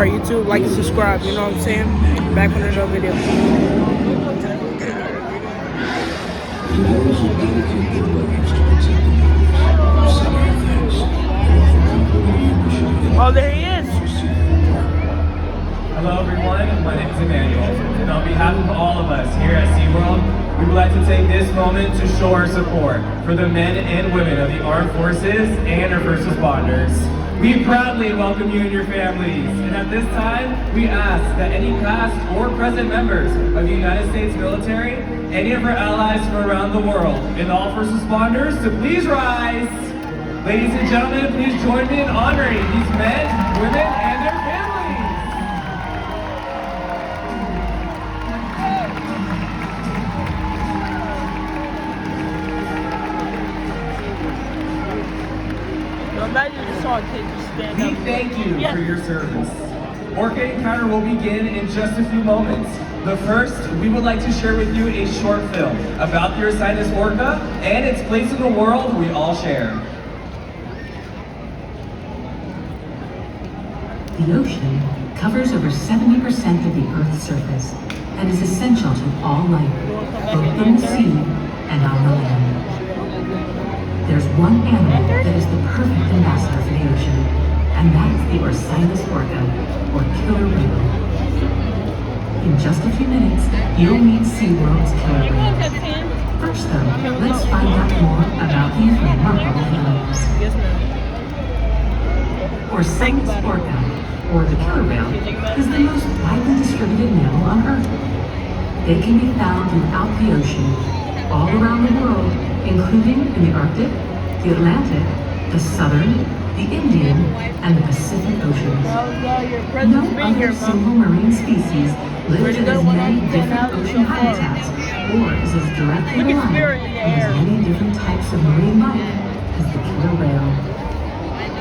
our YouTube, like and subscribe. You know what I'm saying? Back with another video. Oh, there he is. Hello everyone, my name is Emmanuel, and on behalf of all of us here at SeaWorld, we would like to take this moment to show our support for the men and women of the armed forces and our first responders. We proudly welcome you and your families, and at this time, we ask that any past or present members of the United States military, any of our allies from around the world, and all first responders to please rise. Ladies and gentlemen, please join me in honoring these men, women, and their families. Imagine you saw a kid just stand We up. thank you for your service. Orca Encounter will begin in just a few moments. But first, we would like to share with you a short film about the Ursinus orca and its place in the world we all share. The ocean covers over 70% of the Earth's surface and is essential to all life, both in the sea and on the land. There's one animal that is the perfect ambassador for the ocean, and that's the Ursinus orca, or killer whale. In just a few minutes, you'll meet SeaWorld's killer whale. First though, let's find out more about these remarkable animals. Ursinus orca, or the killer whale, is the most widely distributed mammal on Earth. They can be found throughout the ocean, all around the world, including in the Arctic, the Atlantic, the Southern, the Indian, and the Pacific Oceans. No other single marine species lives in as many different ocean habitats or is as directly reliant on as many different types of marine life as the killer whale.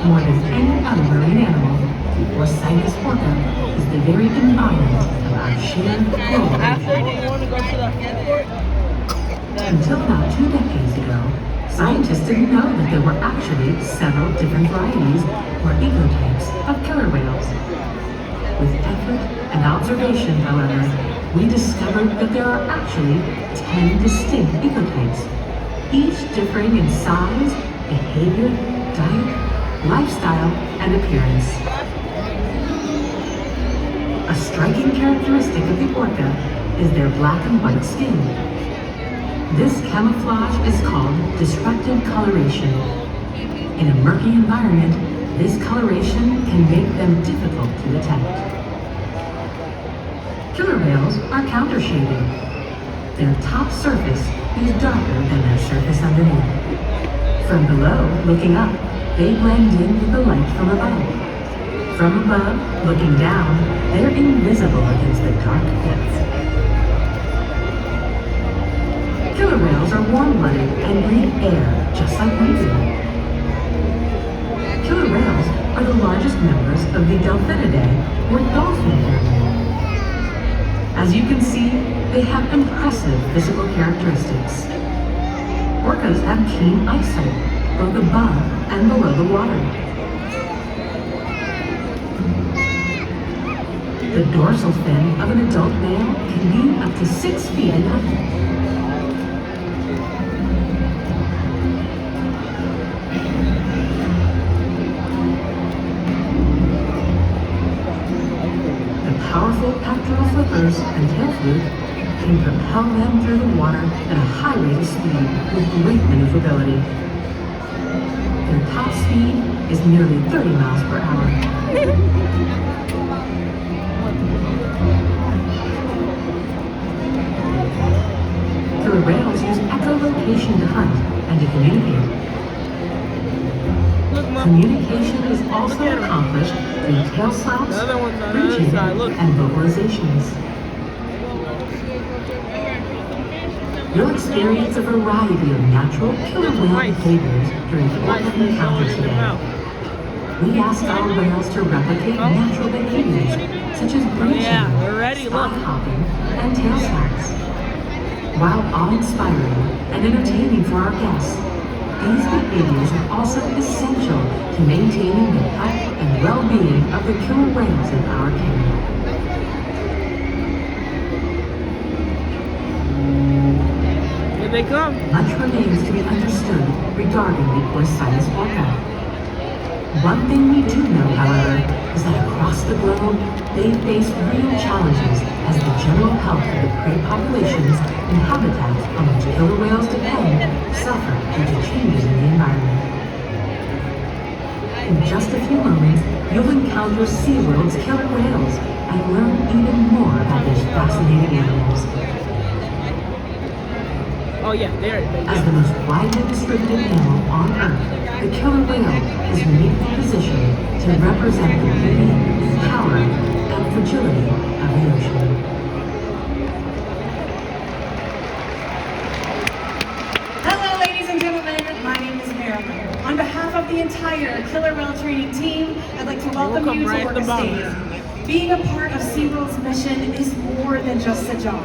More than any other marine animal, the Ursinus orca is the very embodiment of our shared global nature. Until about 2 decades ago, scientists didn't know that there were actually several different varieties or ecotypes of killer whales. With effort and observation, however, we discovered that there are actually 10 distinct ecotypes, each differing in size, behavior, diet, lifestyle, and appearance. A striking characteristic of the orca is their black and white skin. This camouflage is called disruptive coloration. In a murky environment, this coloration can make them difficult to detect. Killer whales are countershaded. Their top surface is darker than their surface underneath. From below, looking up, they blend in with the light from above. From above, looking down, they're invisible against the dark pits. Killer whales are warm-blooded and breathe air, just like we do. Killer whales are the largest members of the Delphinidae, or dolphin family. As you can see, they have impressive physical characteristics. Orcas have keen eyesight, both above and below the water. The dorsal fin of an adult male can be up to 6 feet in height. Powerful pectoral flippers and tail fluke can propel them through the water at a high rate of speed with great maneuverability. Their top speed is nearly 30 miles per hour. Killer whales use echolocation to hunt and to communicate. Communication is also accomplished through tail slaps, reaching, and vocalizations. You'll experience a variety of natural killer whale behaviors during the Orca encounter today. We asked our whales to replicate natural behaviors such as breaching, spot hopping, and tail slaps. While awe-inspiring and entertaining for our guests, These behaviors are also essential to maintaining the health and well-being of the killer whales in our canyon. Here they come. Much remains to be understood regarding the Orcina's orca. One thing we do know, however, is that across the globe, they face real challenges as the general health of the prey populations and habitats on which killer whales depend suffer due to changes in the environment. In just a few moments, you'll encounter SeaWorld's killer whales and learn even more about these fascinating animals. Oh yeah, there it is. As the most widely distributed mammal on Earth, the killer whale is uniquely positioned to represent the beauty, power, and fragility of the ocean. Hello, ladies and gentlemen. My name is Marilyn. On behalf of the entire killer whale training team, I'd like to welcome you to Orca Stadium. Being a part of SeaWorld's mission is more than just a job.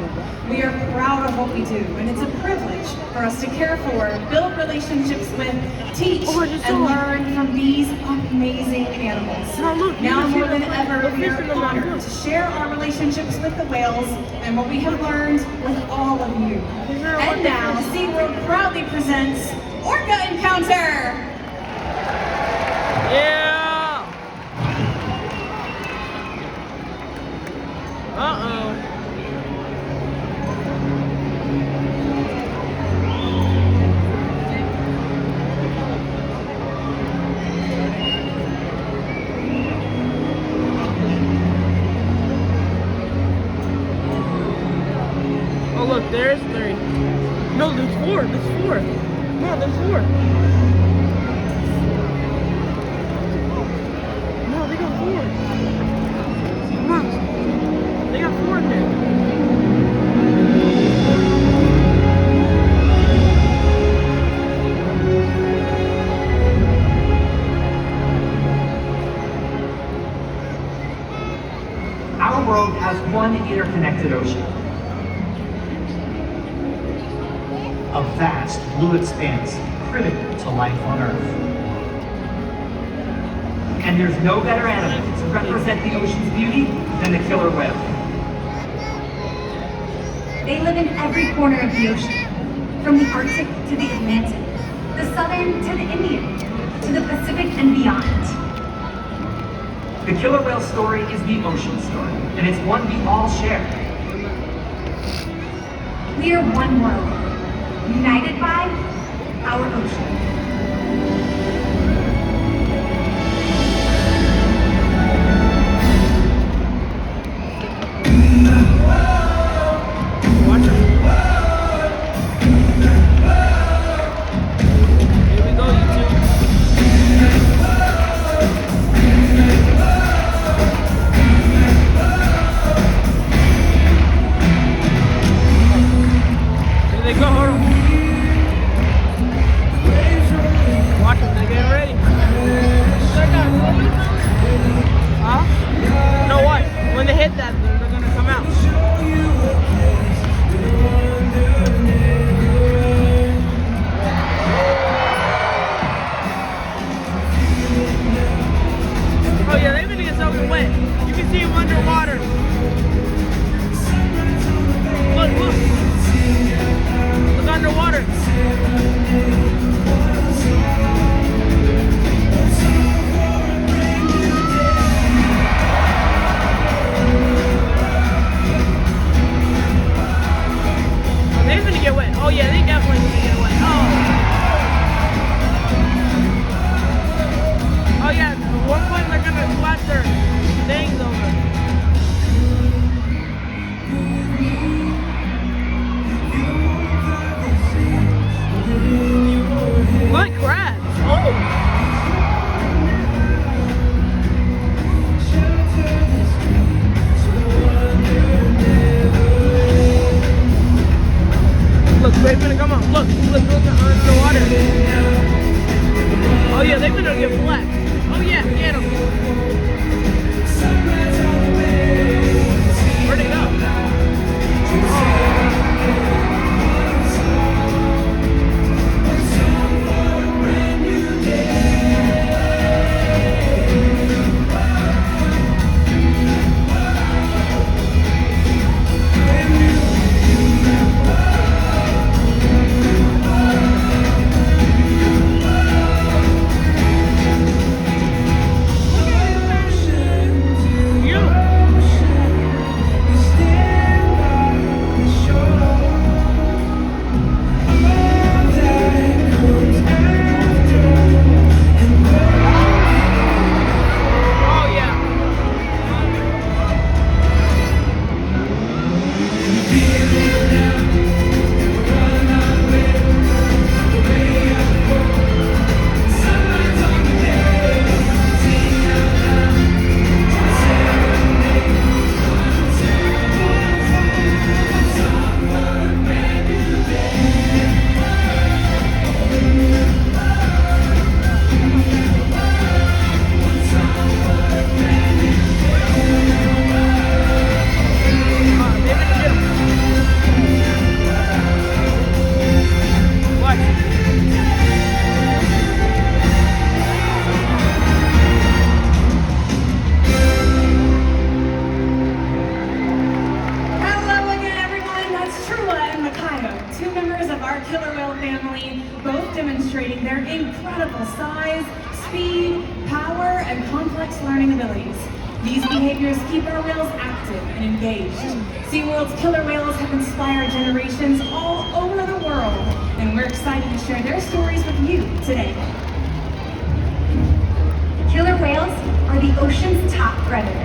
We are proud of what we do, and it's a privilege for us to care for, build relationships with, teach, and learn from these amazing animals. Now more than ever, we are honored to share our relationships with the whales and what we have learned with all of you. And now, SeaWorld proudly presents Orca Encounter! Yeah! Uh-oh. Oh look, there's 3. No, there's 4. There's 4. No, there's 4. No, they got 4. Come on. They got 4 in there. Our world has one interconnected ocean. A vast blue expanse critical to life on Earth. And there's no better animal to represent the ocean's beauty than the killer whale. They live in every corner of the ocean, from the Arctic to the Atlantic, the Southern to the Indian, to the Pacific and beyond. The killer whale story is the ocean story, and it's one we all share. We are one world, united by our ocean. Watch it. Here we go, YouTube. Here they go, hold on. Watch them, they're getting ready. Huh? No, what? When they hit that, they're gonna come out. Oh yeah, they're gonna get soaking wet. You can see them underwater. Look, look. Look underwater. Oh, they're gonna get wet. Oh yeah, they definitely gonna get wet. Oh yeah, at one point they're gonna flat their things over. complex learning abilities. These behaviors keep our whales active and engaged. SeaWorld's killer whales have inspired generations all over the world, and we're excited to share their stories with you today. Killer whales are the ocean's top predator.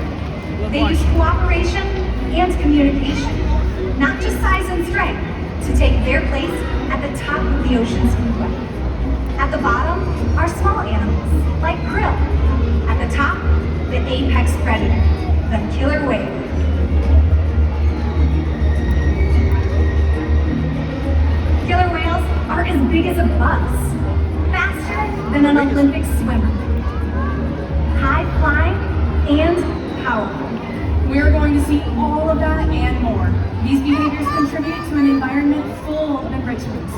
They use cooperation and communication, not just size and strength, to take their place at the top of the ocean's food web. At the bottom are small animals, like krill. At the top, the apex predator, the killer whale. Killer whales are as big as a bus, faster than an Olympic swimmer, high flying and powerful. We're going to see all of that and more. These behaviors contribute to an environment full of enrichment.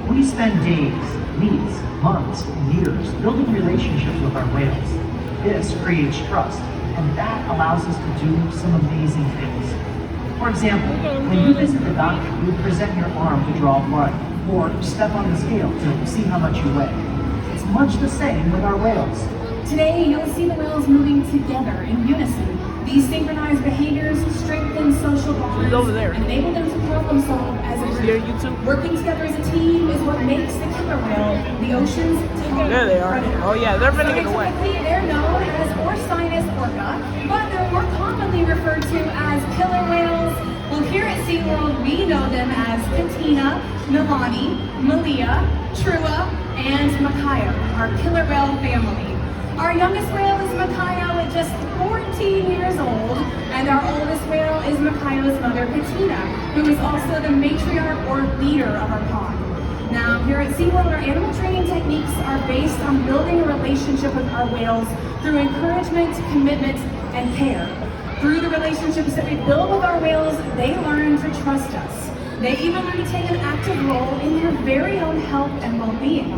We spend days, weeks, months, and years building relationships with our whales. This creates trust, and that allows us to do some amazing things. For example, when you visit the doctor, you present your arm to draw blood, or step on the scale to see how much you weigh. It's much the same with our whales. Today, you'll see the whales moving together in unison. These synchronized behaviors strengthen social bonds He's over there. and enable them to problem solve as a Here, group. YouTube. Working together as a team is what makes the killer whale the ocean's top There they are. predator. Oh yeah, they're running it away. Scientifically, they're known as Orca, but they're more commonly referred to as killer whales. Well, here at SeaWorld, we know them as Katina, Milani, Malia, Trua, and Makayo, our killer whale family. Our youngest whale is Makayo at just 14 years old, and our oldest whale is Makayo's mother, Katina, who is also the matriarch or leader of our pond. Now, here at SeaWorld, our animal training techniques are based on building a relationship with our whales through encouragement, commitment, and care. Through the relationships that we build with our whales, they learn to trust us. They even learn to take an active role in their very own health and well-being.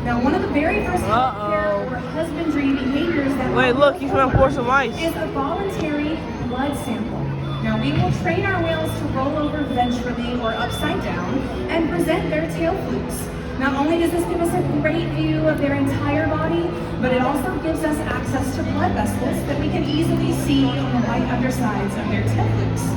Now, one of the very first healthcare or husbandry behaviors that Wait, look, he's gonna pour some ice. is a voluntary blood sample. Now, we will train our whales to roll over ventrally or upside down and present their tail flukes. Not only does this give us a great view of their entire body, but it also gives us access to blood vessels that we can easily see on the white undersides of their tail flukes.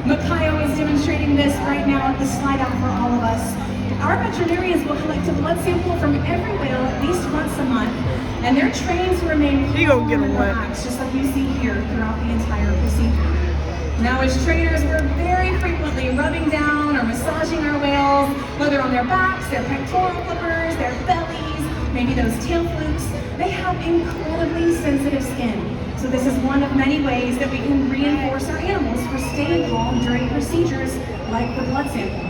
Makayo is demonstrating this right now at the slide out for all of us. Our veterinarians will collect a blood sample from every whale at least once a month, and they're trained to remain He gonna get calm and him wet. relaxed, just like you see here throughout the entire procedure. Now, as trainers, we're very frequently rubbing down or massaging our whales, whether on their backs, their pectoral flippers, their bellies, maybe those tail flukes. They have incredibly sensitive skin. So this is one of many ways that we can reinforce our animals for staying calm during procedures like the blood sample.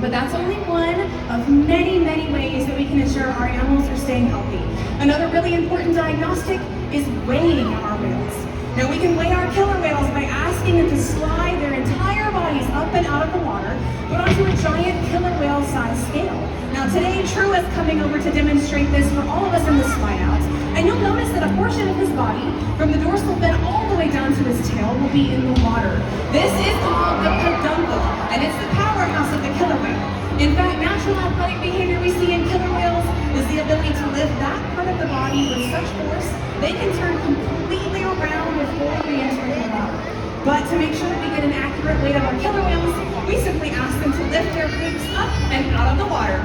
But that's only one of many, many ways that we can ensure our animals are staying healthy. Another really important diagnostic is weighing our whales. Now, we can weigh our killer whales by asking them to slide their entire bodies up and out of the water, but onto a giant killer whale size scale. Now, today, True is coming over to demonstrate this for all of us in the slide out. And you'll notice that a portion of his body, from the dorsal fin all the way down to his tail, will be in the water. This is called the peduncle, and it's the powerhouse of the killer whale. In fact, natural athletic behavior we see in killer whales is the ability to lift that part of the body with such force they can turn completely around before re-entering the water. But to make sure that we get an accurate weight of our killer whales, we simply ask them to lift their flukes up and out of the water.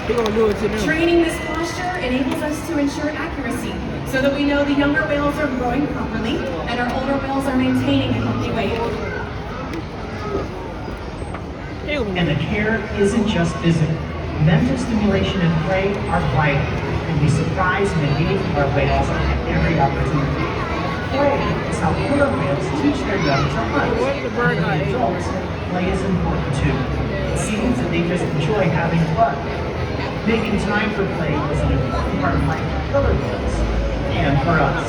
He gonna do it to them. Training this posture enables us to ensure accuracy, so that we know the younger whales are growing properly and our older whales are maintaining a healthy weight. And the care isn't just physical. Mental stimulation and play are vital, and we surprise and engage with our whales at every opportunity. Play is how killer whales teach their young to hunt. And for adults, play is important too. It seems that they just enjoy having fun. Making time for play is an important part of life for killer whales and for us.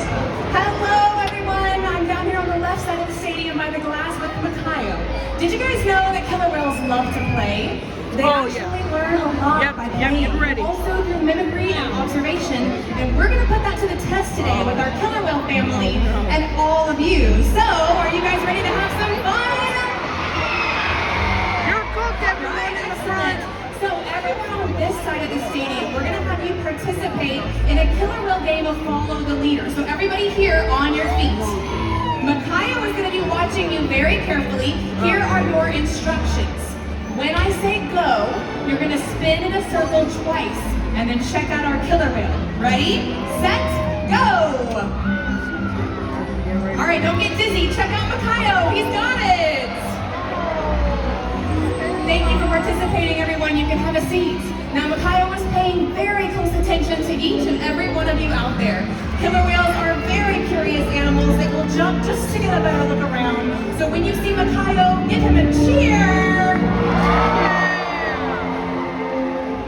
Hello everyone, I'm down here on the left side of the stadium by the glass with Makayo. Did you guys know that killer whales love to play? They actually learn a lot by playing, get ready. also through mimicry and observation. And we're going to put that to the test today with our killer whale family and all of you. So, are you guys ready to have some fun? You're cooked, everyone in the front. So everyone on on this side of the stadium, we're gonna have you participate in a killer whale game of follow the leader. So everybody here on your feet. Micaiah is gonna be watching you very carefully. Here are your instructions. When I say go, you're gonna spin in a circle twice and then check out our killer whale. Ready, set, go! All right, don't get dizzy. Check out Micaiah, he's got it! Thank you for participating, everyone. You can have a seat. Now, Micaiah was paying very close attention to each and every one of you out there. Killer whales are very curious animals that will jump just to get a better look around. So when you see Micaiah, give him a cheer!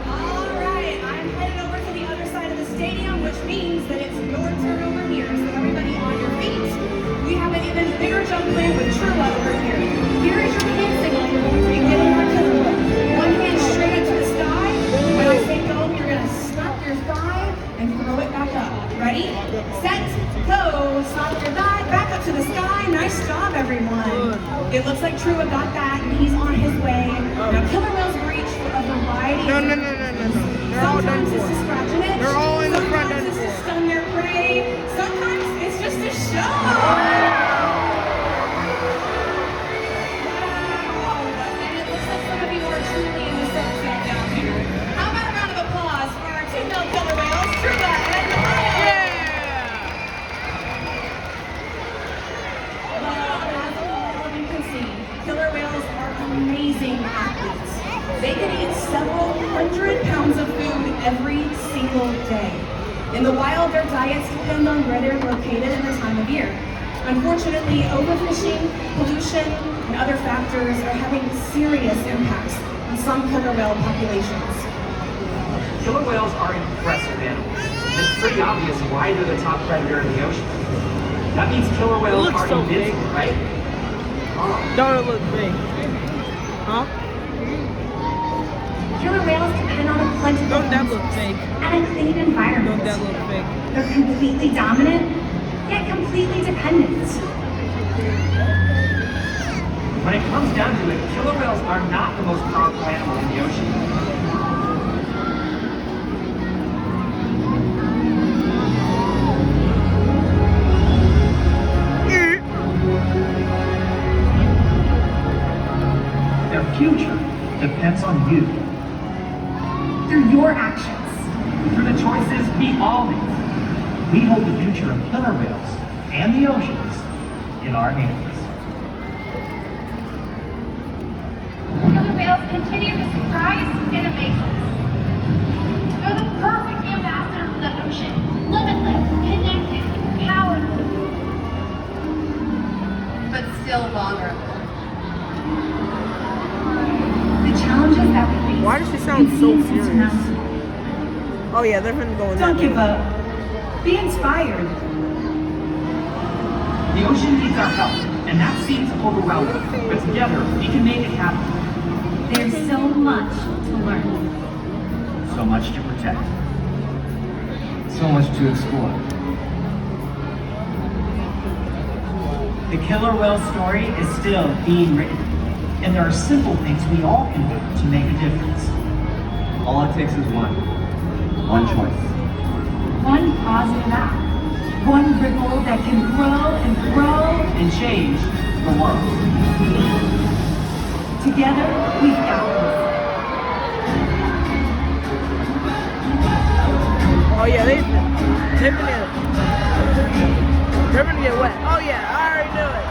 All right, I'm headed over to the other side of the stadium, which means that it's your turn over here. So everybody on your feet. We have an even bigger jump plan with Trua over here. Here is your hand signal. You're going to be getting our killer whale. One hand straight up to the sky. When I say go, you're going to snap your thigh and throw it back up. Ready, set, go. Snap your thigh back up to the sky. Nice job, everyone. It looks like Trua got that, and he's on his way. Now, killer whales reach for a variety of No. They're all done Sometimes it's for. to scratch an itch. They're all in the front Sometimes done it's to for. stun their prey. Sometimes it's just a show. Wow, and it looks like some of you are truly in the sunset down here. How about a round of applause for our two male killer whales, Trua and Micaiah? Well, as all of you can see, killer whales are amazing athletes. They can eat several hundred pounds of food every single day. In the wild, their diets depend on where they're located and the time of year. Unfortunately, overfishing, pollution, and other factors are having serious impacts on some killer whale populations. Killer whales are impressive animals. It's pretty obvious why they're the top predator in the ocean. That means killer whales looks are so invincible, big. right? Don't it look big? Huh? Killer whales depend on a plentiful Don't that look fake? and a clean environment. Don't that look fake? They're completely dominant, yet completely dependent. When it comes down to it, killer whales are not the most powerful animal in the ocean. Their future depends on you. Through your actions. Through the choices we all make, we hold the future of killer whales and the oceans in our hands. Killer whales continue to surprise and amaze us. They're the perfect ambassadors of the ocean, limitless, connected, powerful, but still vulnerable. The challenges that we face. Why does she sound can so seem serious? insurmountable. Oh yeah, they're gonna go in Don't that give way. up. Be inspired. The ocean needs our help, and that seems overwhelming. But together, we can make it happen. There's so much to learn. So much to protect. So much to explore. The killer whale story is still being written. And there are simple things we all can do to make a difference. All it takes is one choice. One positive act. One ripple that can grow and grow. And change the world. Together, we've got Oh yeah, they're gonna get wet. Oh yeah, I already knew it.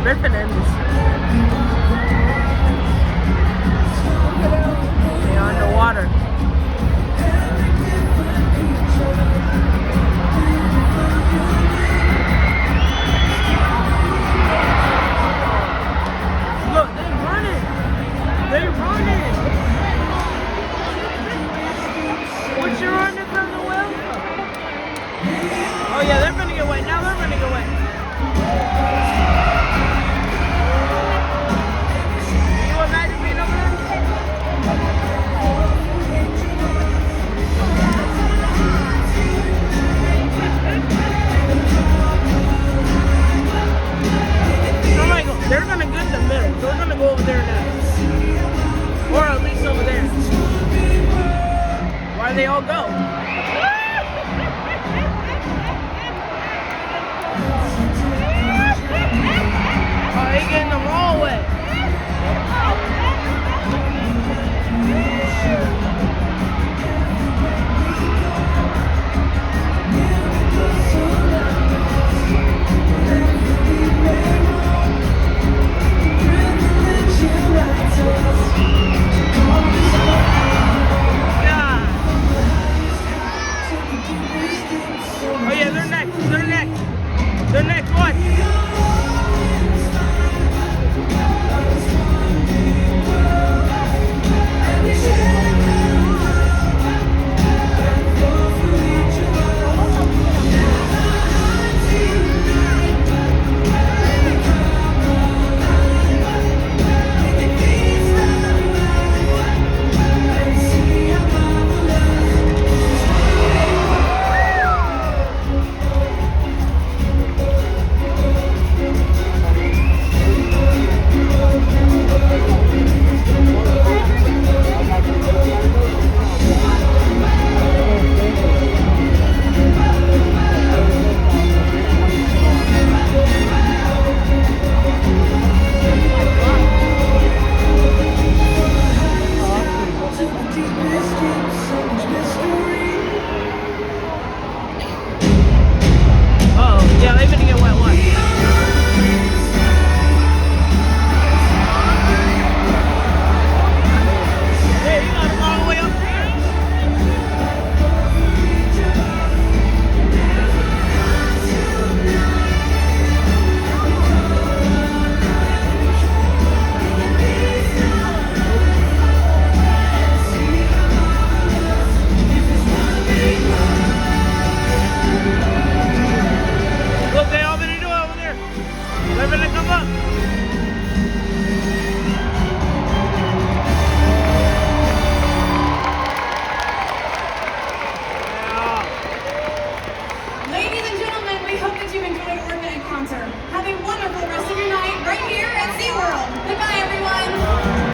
They're finna end this. They're underwater. Look, they're running. They're running. What you running from the whale? Oh yeah, they're gonna get wet. Now they're gonna get wet. They're gonna get the middle. They're gonna go over there next. Or at least over there. Why they all go?